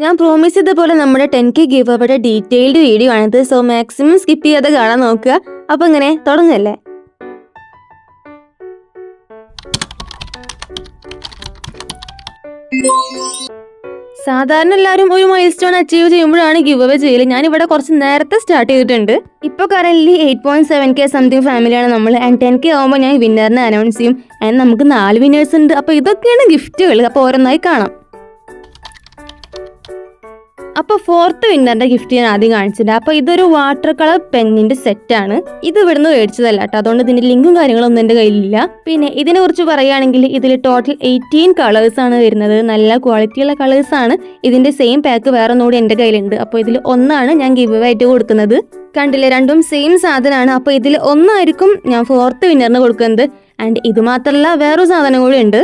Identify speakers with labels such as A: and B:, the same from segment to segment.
A: ഞാൻ പ്രോമിസ് ചെയ്ത പോലെ നമ്മുടെ 10K ഗിവ് അവയുടെ ഡീറ്റെയിൽഡ് വീഡിയോ ആണിത്. സോ മാക്സിമം സ്കിപ്പ് ചെയ്യാതെ കാണാൻ നോക്കുക. അപ്പൊ ഇങ്ങനെ തുടങ്ങല്ലേ. സാധാരണ എല്ലാവരും ഒരു മൈൽ സ്റ്റോൺ അച്ചീവ് ചെയ്യുമ്പോഴാണ് ഗിവ് അവേ ചെയ്യല്. ഞാനിവിടെ കുറച്ച് നേരത്തെ സ്റ്റാർട്ട് ചെയ്തിട്ടുണ്ട്. ഇപ്പോൾ കറന്റ് 8.7K സംതിങ് ഫാമിലിയാണ് നമ്മൾ. ആൻഡ് 10K ആകുമ്പോൾ ഞാൻ വിന്നറിനെ അനൗൺസ് ചെയ്യും. ആൻഡ് നമുക്ക് 4 വിന്നേഴ്സ് ഉണ്ട്. അപ്പോൾ ഇതൊക്കെയാണ് ഗിഫ്റ്റുകൾ. അപ്പോൾ ഓരോന്നായി കാണാം. അപ്പോൾ 4th വിന്നറിന്റെ ഗിഫ്റ്റ് ഞാൻ ആദ്യം കാണിച്ചിട്ടുണ്ട്. അപ്പോൾ ഇതൊരു വാട്ടർ കളർ പെന്നിന്റെ സെറ്റാണ്. ഇത് ഇവിടുന്ന് മേടിച്ചതല്ല കേട്ടോ, അതുകൊണ്ട് ഇതിന്റെ ലിങ്കും കാര്യങ്ങളൊന്നും എൻ്റെ കയ്യിലില്ല. പിന്നെ ഇതിനെ കുറിച്ച് പറയുകയാണെങ്കിൽ ഇതിൽ ടോട്ടൽ 18 കളേഴ്സ് ആണ് വരുന്നത്. നല്ല ക്വാളിറ്റിയുള്ള കളേഴ്സ് ആണ്. ഇതിന്റെ സെയിം പാക്ക് വേറെ ഒന്നുകൂടി എൻ്റെ കയ്യിലുണ്ട്. അപ്പോൾ ഇതിൽ ഒന്നാണ് ഞാൻ ഗിവ് അവേ ആയിട്ട് കൊടുക്കുന്നത്. കണ്ടില്ലേ, രണ്ടും സെയിം സാധനമാണ്. അപ്പോൾ ഇതിൽ ഒന്നായിരിക്കും ഞാൻ 4th വിന്നറിന് കൊടുക്കുന്നത്. ആൻഡ് ഇത് മാത്രമല്ല, വേറൊരു സാധനം കൂടി ഉണ്ട്.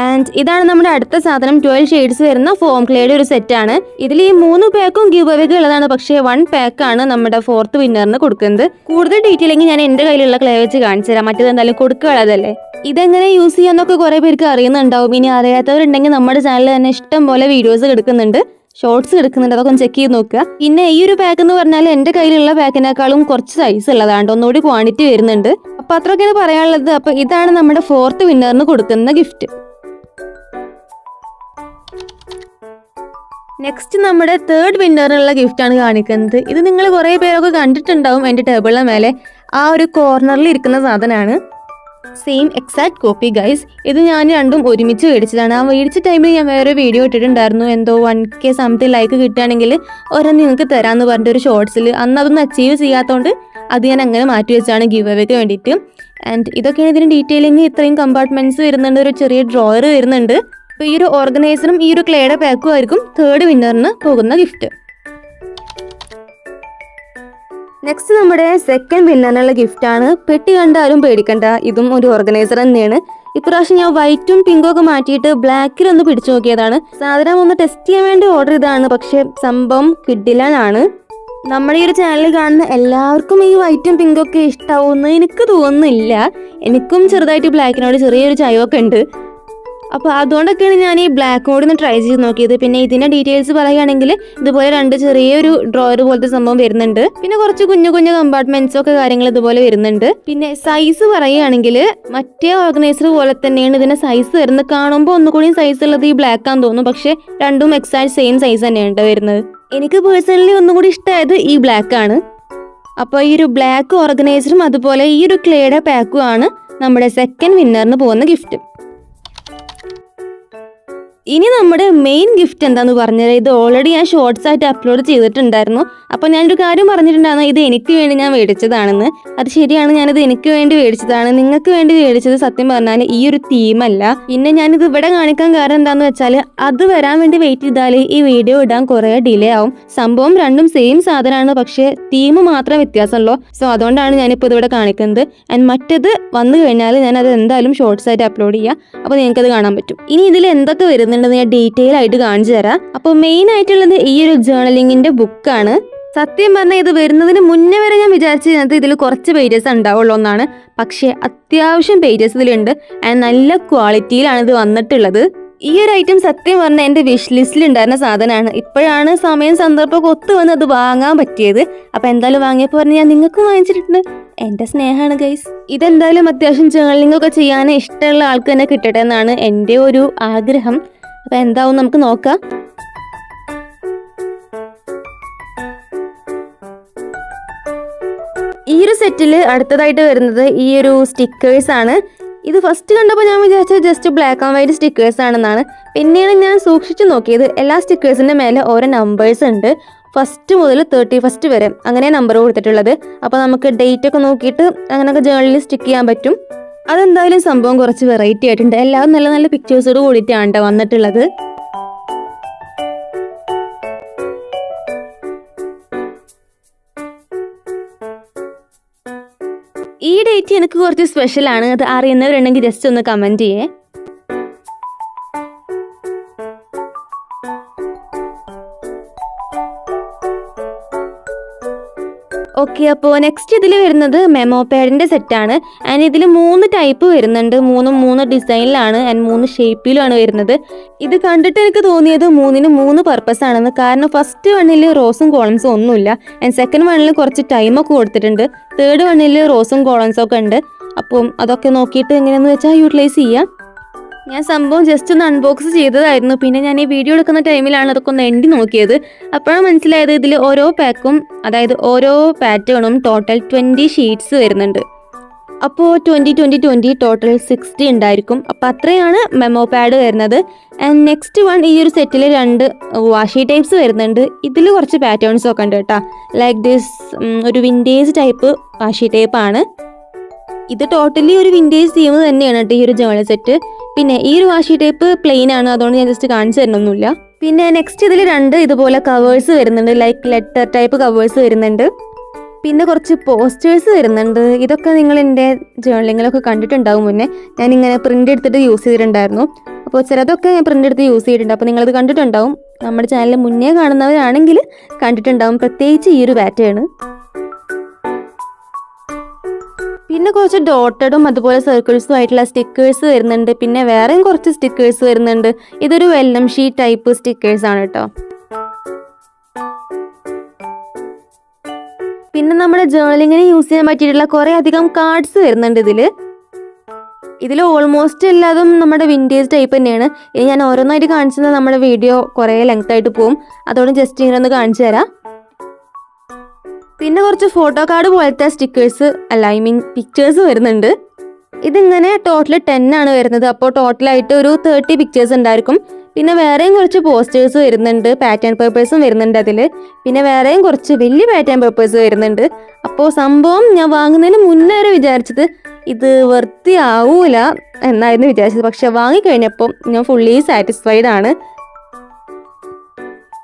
A: ആൻഡ് ഇതാണ് നമ്മുടെ അടുത്ത സാധനം. 12 ഷെയ്ഡ്സ് വരുന്ന ഫോം ക്ലേയുടെ ഒരു സെറ്റാണ്. ഇതിൽ ഈ 3 പാക്കും ഗിവ് അവേക്ക് ഉള്ളതാണ്. പക്ഷേ 1 പാക്കാണ് നമ്മുടെ 4th വിന്നറിന് കൊടുക്കുന്നത്. കൂടുതൽ ഡീറ്റെയിലിംഗ് ഞാൻ എൻ്റെ കയ്യിലുള്ള ക്ലേ വെച്ച് കാണിച്ചു തരാം. മറ്റേത് എന്തായാലും കൊടുക്കുകയുള്ളതല്ലേ. ഇതെങ്ങനെ യൂസ് ചെയ്യാന്നൊക്കെ കുറേ പേർക്ക് അറിയുന്നുണ്ടാവും. ഇനി അറിയാത്തവരുണ്ടെങ്കിൽ നമ്മുടെ ചാനലിൽ തന്നെ ഇഷ്ടം പോലെ വീഡിയോസ് എടുക്കുന്നുണ്ട്, ഷോർട്സ് എടുക്കുന്നുണ്ട്. അതൊക്കെ ഒന്ന് ചെക്ക് ചെയ്ത് നോക്കുക. പിന്നെ ഈ ഒരു പാക്ക് എന്ന് പറഞ്ഞാൽ എൻ്റെ കയ്യിലുള്ള പാക്കിനേക്കാളും കുറച്ച് സൈസ് ഉള്ളതാണ്, ഒന്നുകൂടി ക്വാണ്ടിറ്റി വരുന്നുണ്ട്. അപ്പോൾ അത്രയൊക്കെയാണ് പറയാനുള്ളത്. അപ്പോൾ ഇതാണ് നമ്മുടെ 4th വിന്നറിന് കൊടുക്കുന്ന ഗിഫ്റ്റ്. നെക്സ്റ്റ് നമ്മുടെ 3rd വിന്നറിനുള്ള ഗിഫ്റ്റാണ് കാണിക്കുന്നത്. ഇത് നിങ്ങൾ കുറേ പേരൊക്കെ കണ്ടിട്ടുണ്ടാവും എൻ്റെ ടേബിളിന് മേലെ. ആ ഒരു കോർണറിൽ ഇരിക്കുന്ന സാധനമാണ്. Same exact copy guys. ഇത് ഞാൻ രണ്ടും ഒരുമിച്ച് മേടിച്ചതാണ്. ആ മേടിച്ച ടൈമിൽ ഞാൻ വേറെ വീഡിയോ ഇട്ടിട്ടുണ്ടായിരുന്നു. എന്തോ 1K സംതിങ് ലൈക്ക് കിട്ടുകയാണെങ്കിൽ ഒരെണ്ണം നിങ്ങൾക്ക് തരാമെന്ന് പറഞ്ഞിട്ട് ഒരു ഷോർട്സിൽ. അന്ന് അതൊന്നും അച്ചീവ് ചെയ്യാത്തതുകൊണ്ട് അത് ഞാൻ അങ്ങനെ മാറ്റി വെച്ചാണ് ഗിവ് അവേക്ക് വേണ്ടിയിട്ട്. ആൻഡ് ഇതൊക്കെയാണ് ഇതിന് ഡീറ്റെയിലിംഗ്. ഇത്രയും കമ്പാർട്ട്മെന്റ്സ് വരുന്നുണ്ട്, ഒരു ചെറിയ ഡ്രോയർ വരുന്നുണ്ട്. അപ്പോൾ ഈ ഒരു ഓർഗനൈസറും ഈ ഒരു ക്ലേയുടെ പാക്കും ആയിരിക്കും 3rd വിന്നറിന് പോകുന്ന ഗിഫ്റ്റ്. നെക്സ്റ്റ് നമ്മുടെ 2nd വിന്നറിനുള്ള ഗിഫ്റ്റാണ്. പെട്ടി കണ്ടാലും പേടിക്കണ്ട, ഇതും ഒരു ഓർഗനൈസർ തന്നെയാണ്. ഇപ്രാവശ്യം ഞാൻ വൈറ്റും പിങ്കും ഒക്കെ മാറ്റിയിട്ട് ബ്ലാക്കിൽ ഒന്ന് പിടിച്ചു നോക്കിയതാണ്. സാധനം ഒന്ന് ടെസ്റ്റ് ചെയ്യാൻ വേണ്ടി ഓർഡർ ചെയ്തതാണ്. പക്ഷെ സംഭവം കിഡിലനാണ്. നമ്മുടെ ഈ ഒരു ചാനൽ കാണുന്ന എല്ലാവർക്കും ഈ വൈറ്റും പിങ്കും ഒക്കെ ഇഷ്ടാവുമെന്ന് എനിക്ക് തോന്നുന്നില്ല. എനിക്കും ചെറുതായിട്ട് ബ്ലാക്കിനോട് ചെറിയൊരു ചായവൊക്കെ ഉണ്ട്. അപ്പോൾ അതുകൊണ്ടൊക്കെയാണ് ഞാൻ ഈ ബ്ലാക്ക് മോഡ് ഒന്ന് ട്രൈ ചെയ്ത് നോക്കിയത്. പിന്നെ ഇതിൻ്റെ ഡീറ്റെയിൽസ് പറയുകയാണെങ്കിൽ ഇതുപോലെ 2 ചെറിയൊരു ഡ്രോയർ പോലത്തെ സംഭവം വരുന്നുണ്ട്. പിന്നെ കുറച്ച് കുഞ്ഞു കുഞ്ഞു കമ്പാർട്ട്മെന്റ്സ് ഒക്കെ കാര്യങ്ങൾ ഇതുപോലെ വരുന്നുണ്ട്. പിന്നെ സൈസ് പറയുകയാണെങ്കിൽ മറ്റേ ഓർഗനൈസർ പോലെ തന്നെയാണ് ഇതിന്റെ സൈസ് വരുന്നത്. കാണുമ്പോൾ ഒന്നുകൂടി സൈസ് ഉള്ളത് ഈ ബ്ലാക്ക് ആണെന്ന് തോന്നുന്നു. പക്ഷെ രണ്ടും എക്സാക്ട് സെയിം സൈസ് തന്നെയാണ് വരുന്നത്. എനിക്ക് പേഴ്സണലി ഒന്നുകൂടി ഇഷ്ടമായത് ഈ ബ്ലാക്ക് ആണ്. അപ്പോൾ ഈ ഒരു ബ്ലാക്ക് ഓർഗനൈസറും അതുപോലെ ഈ ഒരു ക്ലേയുടെ പാക്കും ആണ് നമ്മുടെ 2nd വിന്നറിന് പോകുന്ന ഗിഫ്റ്റ്. ഇനി നമ്മുടെ മെയിൻ ഗിഫ്റ്റ് എന്താന്ന് പറഞ്ഞാൽ, ഇത് ഓൾറെഡി ഞാൻ ഷോർട്സ് ആയിട്ട് അപ്ലോഡ് ചെയ്തിട്ടുണ്ടായിരുന്നു. അപ്പോൾ ഞാനൊരു കാര്യം പറഞ്ഞിട്ടുണ്ടായിരുന്നു, ഇത് എനിക്ക് വേണ്ടി ഞാൻ മേടിച്ചതാണെന്ന്. അത് ശരിയാണ്, ഞാനിത് എനിക്ക് വേണ്ടി മേടിച്ചതാണ്. നിങ്ങൾക്ക് വേണ്ടി മേടിച്ചത് സത്യം പറഞ്ഞാൽ ഈ ഒരു തീമല്ല. പിന്നെ ഞാനിത് ഇവിടെ കാണിക്കാൻ കാരണം എന്താണെന്ന് വെച്ചാൽ, അത് വരാൻ വേണ്ടി വെയിറ്റ് ചെയ്താൽ ഈ വീഡിയോ ഇടാൻ കുറേ ഡിലേ ആവും. സംഭവം രണ്ടും സെയിം സാധനമാണ്, പക്ഷേ തീം മാത്രം വ്യത്യാസമുള്ളൂ. സോ അതുകൊണ്ടാണ് ഞാനിപ്പോൾ ഇതിവിടെ കാണിക്കുന്നത്. ആൻഡ് മറ്റേത് വന്നു കഴിഞ്ഞാൽ ഞാനത് എന്തായാലും ഷോർട്സ് ആയിട്ട് അപ്ലോഡ് ചെയ്യാം. അപ്പോൾ നിങ്ങൾക്കത് കാണാൻ പറ്റും. ഇനി ഇതിൽ എന്തൊക്കെ വരുന്നുണ്ടെന്ന് ഞാൻ ഡീറ്റെയിൽ ആയിട്ട് കാണിച്ചു തരാം. അപ്പോൾ മെയിൻ ആയിട്ടുള്ളത് ഈ ഒരു ജേർണലിങ്ങിന്റെ ബുക്കാണ്. സത്യം പറഞ്ഞാൽ ഇത് വരുന്നതിന് മുന്നേ വരെ ഞാൻ വിചാരിച്ചത് ഇതിൽ കുറച്ച് പേജസ് ഉണ്ടാവുള്ളൂ എന്നാണ്. പക്ഷേ അത്യാവശ്യം പേജസ് ഇതിലുണ്ട്. ആൻഡ് നല്ല ക്വാളിറ്റിയിലാണ് ഇത് വന്നിട്ടുള്ളത്. ഈ ഒരു ഐറ്റം സത്യം പറഞ്ഞാൽ എൻ്റെ വിഷ് ലിസ്റ്റിൽ ഉണ്ടായിരുന്ന സാധനമാണ്. ഇപ്പോഴാണ് സമയം സന്ദർഭമൊക്കെ ഒത്തു വന്ന് അത് വാങ്ങാൻ പറ്റിയത്. അപ്പോൾ എന്തായാലും വാങ്ങിയപ്പോൾ പറഞ്ഞ് ഞാൻ നിങ്ങൾക്കും വാങ്ങിച്ചിട്ടുണ്ട്. എൻ്റെ സ്നേഹമാണ് ഗൈസ്. ഇതെന്തായാലും അത്യാവശ്യം ജേർണലിംഗ് ഒക്കെ ചെയ്യാൻ ഇഷ്ടമുള്ള ആൾക്ക് തന്നെ കിട്ടട്ടെ എന്നാണ് എൻ്റെ ഒരു ആഗ്രഹം. അപ്പോൾ എന്താവും നമുക്ക് നോക്കാം. ഈ ഒരു സെറ്റിൽ അടുത്തതായിട്ട് വരുന്നത് ഈ ഒരു സ്റ്റിക്കേഴ്സ് ആണ്. ഇത് ഫസ്റ്റ് കണ്ടപ്പോൾ ഞാൻ വിചാരിച്ചത് just black and white stickers ആണെന്നാണ്. പിന്നെയാണ് ഞാൻ സൂക്ഷിച്ചു നോക്കിയത്. എല്ലാ സ്റ്റിക്കേഴ്സിൻ്റെ മേലെ ഓരോ നമ്പേഴ്സ് ഉണ്ട്. 1 മുതൽ 31 വരെ അങ്ങനെ നമ്പർ കൊടുത്തിട്ടുള്ളത്. അപ്പോൾ നമുക്ക് ഡേറ്റ് ഒക്കെ നോക്കിയിട്ട് അങ്ങനെയൊക്കെ ജേർണലിൽ സ്റ്റിക്ക് ചെയ്യാൻ പറ്റും. അതെന്തായാലും സംഭവം കുറച്ച് വെറൈറ്റി ആയിട്ടുണ്ട്. എല്ലാവരും നല്ല നല്ല പിക്ചേഴ്സോട് കൂടിയിട്ടാണ് വന്നിട്ടുള്ളത്. ഈ ഡേറ്റ് എനിക്ക് കുറച്ച് സ്പെഷ്യലാണ്. അത് അറിയുന്നവരുണ്ടെങ്കിൽ ജസ്റ്റ് ഒന്ന് കമൻറ്റ് ചെയ്യേ. ഓക്കെ, അപ്പോൾ നെക്സ്റ്റ് ഇതിൽ വരുന്നത് മെമോ പാഡിൻ്റെ സെറ്റാണ്. ആൻഡ് ഇതിൽ 3 ടൈപ്പ് വരുന്നുണ്ട്. 3 ഡിസൈനിലാണ് ആൻഡ് 3 ഷേപ്പിലുമാണ് വരുന്നത്. ഇത് കണ്ടിട്ട് എനിക്ക് തോന്നിയത് 3 പർപ്പസ് ആണെന്ന്. കാരണം ഫസ്റ്റ് വണ്ണിൽ റോസും കോളംസും ഒന്നുമില്ല, ആൻഡ് സെക്കൻഡ് വണ്ണിൽ കുറച്ച് ടൈമൊക്കെ കൊടുത്തിട്ടുണ്ട്. തേർഡ് വണ്ണിൽ റോസും കോളംസും ഒക്കെ ഉണ്ട്. അപ്പം അതൊക്കെ നോക്കിയിട്ട് എങ്ങനെയാണെന്ന് വെച്ചാൽ യൂട്ടിലൈസ് ചെയ്യാം. ഞാൻ സംഭവം ജസ്റ്റ് ഒന്ന് അൺബോക്സ് ചെയ്തതായിരുന്നു. പിന്നെ ഞാൻ ഈ വീഡിയോ എടുക്കുന്ന ടൈമിലാണ് അതൊക്കെ ഒന്ന് എണ്ണി നോക്കിയത്. അപ്പോഴാണ് മനസ്സിലായത് ഇതിൽ ഓരോ പാക്കും, അതായത് ഓരോ പാറ്റേണും ടോട്ടൽ 20 ഷീറ്റ്സ് വരുന്നുണ്ട്. അപ്പോൾ 20 ടോട്ടൽ 60 ഉണ്ടായിരിക്കും. അപ്പോൾ അത്രയാണ് മെമോ പാഡ് വരുന്നത്. ആൻഡ് നെക്സ്റ്റ് വൺ, ഈ ഒരു സെറ്റിൽ 2 വാഷി ടൈപ്സ് വരുന്നുണ്ട്. ഇതിൽ കുറച്ച് പാറ്റേൺസ് ഒക്കെ ഉണ്ട് കേട്ടോ. ലൈക്ക് ദിസ് ഒരു വിൻറ്റേജ് ടൈപ്പ് വാഷി ടൈപ്പാണ്. ഇത് ടോട്ടലി ഒരു വിൻറ്റേജ് തീം തന്നെയാണ് കേട്ടോ ഈ ഒരു ജേണൽ സെറ്റ്. പിന്നെ ഈ ഒരു വാഷി ടൈപ്പ് പ്ലെയിൻ ആണ്, അതുകൊണ്ട് ഞാൻ ജസ്റ്റ് കാണിച്ചു തരണമൊന്നുമില്ല. പിന്നെ നെക്സ്റ്റ് ഇതിൽ 2 ഇതുപോലെ കവേഴ്സ് വരുന്നുണ്ട്, ലൈക്ക് ലെറ്റർ ടൈപ്പ് കവേഴ്സ് വരുന്നുണ്ട്. പിന്നെ കുറച്ച് പോസ്റ്റേഴ്സ് വരുന്നുണ്ട്. ഇതൊക്കെ നിങ്ങൾ എൻ്റെ ജേണലിങ്ങിലൊക്കെ കണ്ടിട്ടുണ്ടാവും. മുന്നേ ഞാനിങ്ങനെ പ്രിൻ്റ് എടുത്തിട്ട് യൂസ് ചെയ്തിട്ടുണ്ടായിരുന്നു. അപ്പോൾ ചിലതൊക്കെ ഞാൻ പ്രിൻ്റ് എടുത്ത് യൂസ് ചെയ്തിട്ടുണ്ട്. അപ്പോൾ നിങ്ങളത് കണ്ടിട്ടുണ്ടാവും. നമ്മുടെ ചാനൽ മുന്നേ കാണുന്നവരാണെങ്കിൽ കണ്ടിട്ടുണ്ടാവും, പ്രത്യേകിച്ച് ഈ ഒരു പാറ്റേൺ. പിന്നെ കുറച്ച് ഡോട്ടഡും അതുപോലെ സർക്കിൾസും ആയിട്ടുള്ള സ്റ്റിക്കേഴ്സ് വരുന്നുണ്ട്. പിന്നെ വേറെയും കുറച്ച് സ്റ്റിക്കേഴ്സ് വരുന്നുണ്ട്. ഇതൊരു വെൽനം ഷീറ്റ് ടൈപ്പ് സ്റ്റിക്കേഴ്സ് ആണ് കേട്ടോ. പിന്നെ നമ്മുടെ ജേർണലിങ്ങിന് യൂസ് ചെയ്യാൻ പറ്റിയിട്ടുള്ള കുറേ അധികം കാർഡ്സ് വരുന്നുണ്ട് ഇതിൽ ഓൾമോസ്റ്റ് എല്ലാതും നമ്മുടെ വിൻറ്റേജ് ടൈപ്പ് തന്നെയാണ്. ഇനി ഞാൻ ഓരോന്നായിട്ട് കാണിച്ചത് നമ്മുടെ വീഡിയോ കുറേ ലെങ്ത് ആയിട്ട് പോകും, അതോടെ ജസ്റ്റ് ഇങ്ങനെ ഒന്ന് കാണിച്ചു തരാം. പിന്നെ കുറച്ച് ഫോട്ടോ കാർഡ് പോലത്തെ സ്റ്റിക്കേഴ്സ്, പിക്ചേഴ്സ് വരുന്നുണ്ട്. ഇതിങ്ങനെ ടോട്ടൽ 10 ആണ് വരുന്നത്. അപ്പോൾ ടോട്ടലായിട്ട് ഒരു 30 പിക്ചേഴ്സ് ഉണ്ടായിരിക്കും. പിന്നെ വേറെയും കുറച്ച് പോസ്റ്റേഴ്സ് വരുന്നുണ്ട്, പാറ്റേൺ പേപ്പേഴ്സും വരുന്നുണ്ട് അതിൽ. പിന്നെ വേറെയും കുറച്ച് വലിയ പാറ്റേൺ പേപ്പേഴ്സ് വരുന്നുണ്ട്. അപ്പോൾ സംഭവം ഞാൻ വാങ്ങുന്നതിന് മുന്നേ വരെ വിചാരിച്ചത് ഇത് വൃത്തിയാവൂല എന്നായിരുന്നു വിചാരിച്ചത്. പക്ഷെ വാങ്ങിക്കഴിഞ്ഞപ്പോൾ ഞാൻ ഫുള്ളി സാറ്റിസ്ഫൈഡ് ആണ്.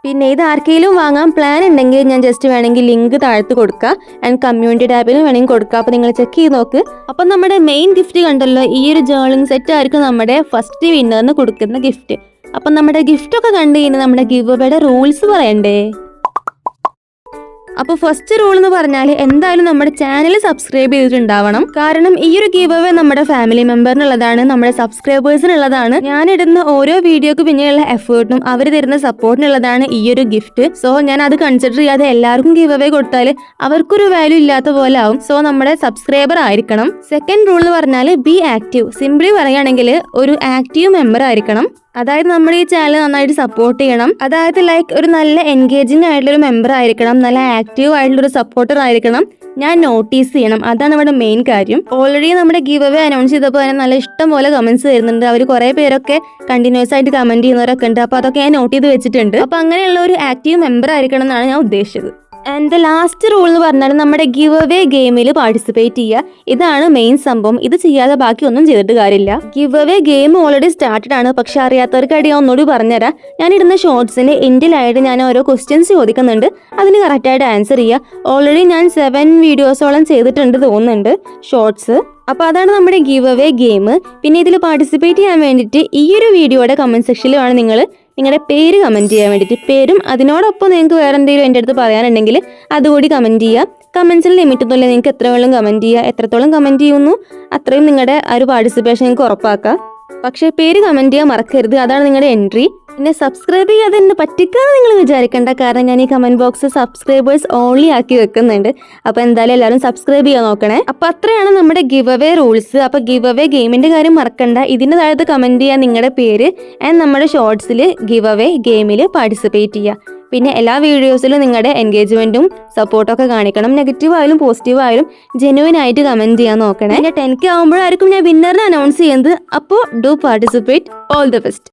A: പിന്നെ ഇത് ആർക്കെങ്കിലും വാങ്ങാൻ പ്ലാൻ ഉണ്ടെങ്കിൽ ഞാൻ ജസ്റ്റ് വേണമെങ്കിൽ ലിങ്ക് താഴത്ത് കൊടുക്കുക. ആൻഡ് കമ്മ്യൂണിറ്റി ടാബിലും വേണമെങ്കിൽ കൊടുക്കുക. അപ്പോൾ നിങ്ങൾ ചെക്ക് ചെയ്ത് നോക്ക്. അപ്പം നമ്മുടെ മെയിൻ ഗിഫ്റ്റ് കണ്ടല്ലോ, ഈ ഒരു ജേർണലിംഗ് സെറ്റ് ആയിരിക്കും നമ്മുടെ ഫസ്റ്റ് വിന്നറിന് കൊടുക്കുന്ന ഗിഫ്റ്റ്. അപ്പം നമ്മുടെ ഗിഫ്റ്റൊക്കെ കണ്ടു കഴിഞ്ഞാൽ നമ്മുടെ ഗിവ് അവേയുടെ റൂൾസ് പറയണ്ടേ. അപ്പോൾ ഫസ്റ്റ് റൂൾ എന്ന് പറഞ്ഞാൽ എന്തായാലും നമ്മുടെ ചാനൽ സബ്സ്ക്രൈബ് ചെയ്തിട്ടുണ്ടാവണം. കാരണം ഈ ഒരു ഗിവ് അവേ നമ്മുടെ ഫാമിലി മെമ്പറിനുള്ളതാണ്, നമ്മുടെ സബ്സ്ക്രൈബേഴ്സിനുള്ളതാണ്. ഞാനിടുന്ന ഓരോ വീഡിയോക്ക് പിന്നെയുള്ള എഫേർട്ടും അവർ തരുന്ന സപ്പോർട്ടിനുള്ളതാണ് ഈ ഒരു ഗിഫ്റ്റ്. സോ ഞാൻ അത് കൺസിഡർ ചെയ്യാതെ എല്ലാവർക്കും ഗിവ് അവേ കൊടുത്താൽ അവർക്കൊരു വാല്യൂ ഇല്ലാത്ത പോലെ ആവും. സോ നമ്മുടെ സബ്സ്ക്രൈബർ ആയിരിക്കണം. സെക്കൻഡ് റൂൾ എന്ന് പറഞ്ഞാൽ ബി ആക്റ്റീവ്. സിംപ്ലി പറയുകയാണെങ്കിൽ ഒരു ആക്റ്റീവ് മെമ്പർ ആയിരിക്കണം. അതായത് നമ്മുടെ ഈ ചാനൽ നന്നായിട്ട് സപ്പോർട്ട് ചെയ്യണം. അതായത് ലൈക്ക് ഒരു നല്ല എൻഗേജിങ് ആയിട്ടുള്ളൊരു മെമ്പർ ആയിരിക്കണം, നല്ല ആക്റ്റീവ് ആയിട്ടുള്ളൊരു സപ്പോർട്ടർ ആയിരിക്കണം. ഞാൻ നോട്ടീസ് ചെയ്യണം, അതാണ് ഇവിടെ മെയിൻ കാര്യം. ഓൾറെഡി നമ്മുടെ ഗിവ് അവേ അനൗൺസ് ചെയ്തപ്പോൾ തന്നെ നല്ല ഇഷ്ടം പോലെ കമന്റ്സ് വരുന്നുണ്ട്. അവർ കുറേ പേരൊക്കെ കണ്ടിന്യൂസ് ആയിട്ട് കമന്റ് ചെയ്യുന്നവരൊക്കെ ഉണ്ട്. അപ്പോൾ അതൊക്കെ ഞാൻ നോട്ട് ചെയ്ത് വെച്ചിട്ടുണ്ട്. അപ്പോൾ അങ്ങനെയുള്ള ഒരു ആക്റ്റീവ് മെമ്പർ ആയിരിക്കണം എന്നാണ് ഞാൻ ഉദ്ദേശിച്ചത്. ആൻഡ് ദ ലാസ്റ്റ് റൂൾ എന്ന് പറഞ്ഞാൽ നമ്മുടെ ഗിവ് അവേ ഗെയിമിൽ പാർട്ടിസിപ്പേറ്റ് ചെയ്യുക. ഇതാണ് മെയിൻ സംഭവം. ഇത് ചെയ്യാതെ ബാക്കി ഒന്നും ചെയ്തിട്ട് കാര്യമില്ല. Give away game already started ആണ്. പക്ഷെ അറിയാത്തവർക്കായിട്ട് ഞാൻ ഒന്നുകൂടി പറഞ്ഞുതരാം. ഞാൻ ഇടുന്ന ഷോർട്സിന് എൻഡിലായിട്ട് ഞാൻ ഓരോ ക്വസ്റ്റ്യൻസ് ചോദിക്കുന്നുണ്ട്, അതിന് കറക്റ്റായിട്ട് ആൻസർ ചെയ്യുക. ഓൾറെഡി ഞാൻ 7 വീഡിയോസോളം ചെയ്തിട്ടുണ്ട് തോന്നുന്നുണ്ട് ഷോർട്സ്. അപ്പോൾ അതാണ് നമ്മുടെ ഗിവ് അവേ ഗെയിം. പിന്നെ ഇതിൽ പാർട്ടിസിപ്പേറ്റ് ചെയ്യാൻ വേണ്ടിയിട്ട് ഈ ഒരു വീഡിയോയുടെ കമൻറ്റ് സെക്ഷനിലാണ് നിങ്ങൾ നിങ്ങളുടെ പേര് കമൻറ്റ് ചെയ്യാൻ വേണ്ടിയിട്ട്. പേരും അതിനോടൊപ്പം നിങ്ങൾക്ക് വേറെ എന്തെങ്കിലും എൻ്റെ അടുത്ത് പറയാനുണ്ടെങ്കിൽ അതുകൂടി കമൻറ്റ് ചെയ്യുക. കമൻസിൽ ലിമിറ്റ് ഒന്നുമില്ല, നിങ്ങൾക്ക് എത്ര വേണം കമൻറ്റ് ചെയ്യുക. എത്രത്തോളം കമൻറ്റ് ചെയ്യുന്നു അത്രയും നിങ്ങളുടെ ആ ഒരു പാർട്ടിസിപ്പേഷൻ നിങ്ങൾക്ക് ഉറപ്പാക്കുക. പക്ഷേ പേര് കമൻറ്റ് ചെയ്യാൻ മറക്കരുത്, അതാണ് നിങ്ങളുടെ എൻട്രി. പിന്നെ സബ്സ്ക്രൈബ് ചെയ്യാതെ എന്നെ പറ്റിക്കാന്ന് നിങ്ങൾ വിചാരിക്കേണ്ട. കാരണം ഞാൻ ഈ കമൻറ്റ് ബോക്സ് സബ്സ്ക്രൈബേഴ്സ് ഓൺലി ആക്കി വെക്കുന്നുണ്ട്. അപ്പോൾ എന്തായാലും എല്ലാവരും സബ്സ്ക്രൈബ് ചെയ്യാൻ നോക്കണേ. അപ്പോൾ അത്രയാണ് നമ്മുടെ ഗിവ് അവേ റൂൾസ്. അപ്പോൾ ഗിവ് അവേ ഗെയിമിൻ്റെ കാര്യം മറക്കണ്ട. ഇതിൻ്റെ താഴത്ത് കമൻറ്റ് ചെയ്യുക നിങ്ങളുടെ പേര് ആൻഡ് നമ്മുടെ ഷോർട്സിൽ ഗിവ് അവേ ഗെയിമിൽ പാർട്ടിസിപ്പേറ്റ് ചെയ്യുക. പിന്നെ എല്ലാ വീഡിയോസിലും നിങ്ങളുടെ എൻഗേജ്മെൻറ്റും സപ്പോർട്ടൊക്കെ കാണിക്കണം. നെഗറ്റീവ് ആയാലും പോസിറ്റീവ് ആയാലും ജെന്യുവൻ ആയിട്ട് കമൻറ്റ് ചെയ്യാൻ നോക്കണേ. പിന്നെ 10K ആകുമ്പോഴായിരിക്കും ഞാൻ വിന്നറിനെ അനൗൺസ് ചെയ്യുന്നത്. അപ്പോൾ do participate. All the best.